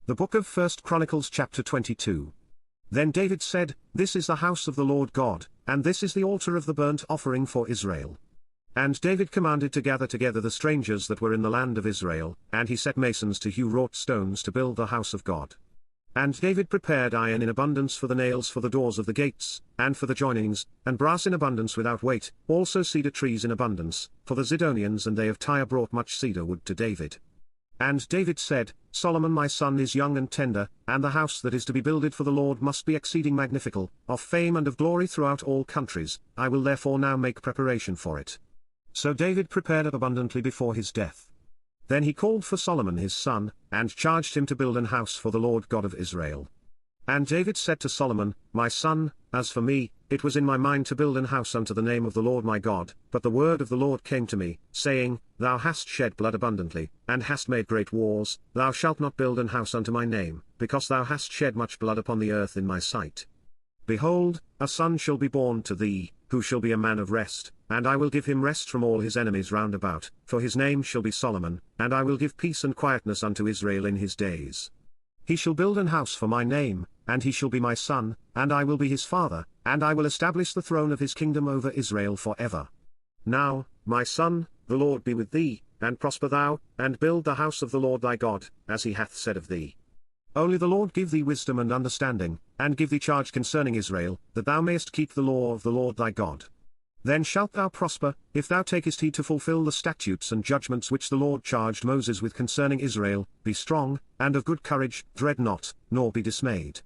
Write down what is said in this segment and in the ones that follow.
The book of 1 Chronicles chapter 22. Then David said, This is the house of the Lord God, and this is the altar of the burnt offering for Israel. And David commanded to gather together the strangers that were in the land of Israel, and he set masons to hew wrought stones to build the house of God. And David prepared iron in abundance for the nails for the doors of the gates, and for the joinings, and brass in abundance without weight, also cedar trees in abundance, for the Zidonians and they of Tyre brought much cedar wood to David. And David said, Solomon my son is young and tender, and the house that is to be builded for the Lord must be exceeding magnifical, of fame and of glory throughout all countries. I will therefore now make preparation for it. So David prepared up abundantly before his death. Then he called for Solomon his son, and charged him to build an house for the Lord God of Israel. And David said to Solomon, My son, as for me, it was in my mind to build an house unto the name of the Lord my God, but the word of the Lord came to me, saying, Thou hast shed blood abundantly, and hast made great wars, thou shalt not build an house unto my name, because thou hast shed much blood upon the earth in my sight. Behold, a son shall be born to thee, who shall be a man of rest, and I will give him rest from all his enemies round about, for his name shall be Solomon, and I will give peace and quietness unto Israel in his days. He shall build an house for my name, and he shall be my son, and I will be his father, and I will establish the throne of his kingdom over Israel for ever. Now, my son, the Lord be with thee, and prosper thou, and build the house of the Lord thy God, as he hath said of thee. Only the Lord give thee wisdom and understanding, and give thee charge concerning Israel, that thou mayest keep the law of the Lord thy God. Then shalt thou prosper, if thou takest heed to fulfill the statutes and judgments which the Lord charged Moses with concerning Israel. Be strong, and of good courage, dread not, nor be dismayed.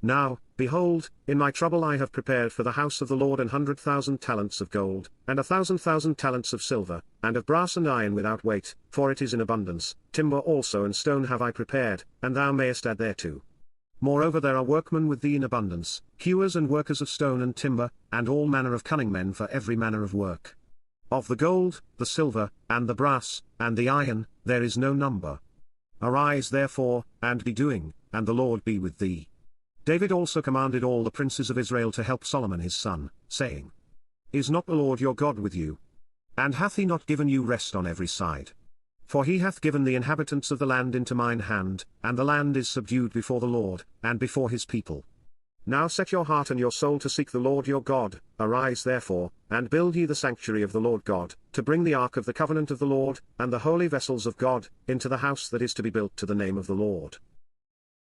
Now, behold, in my trouble I have prepared for the house of the Lord 100,000 talents of gold, and 1,000 talents of silver, and of brass and iron without weight, for it is in abundance. Timber also and stone have I prepared, and thou mayest add thereto. Moreover there are workmen with thee in abundance, hewers and workers of stone and timber, and all manner of cunning men for every manner of work. Of the gold, the silver, and the brass, and the iron, there is no number. Arise therefore, and be doing, and the Lord be with thee. David also commanded all the princes of Israel to help Solomon his son, saying, Is not the Lord your God with you? And hath he not given you rest on every side? For he hath given the inhabitants of the land into mine hand, and the land is subdued before the Lord, and before his people. Now set your heart and your soul to seek the Lord your God. Arise therefore, and build ye the sanctuary of the Lord God, to bring the ark of the covenant of the Lord, and the holy vessels of God, into the house that is to be built to the name of the Lord.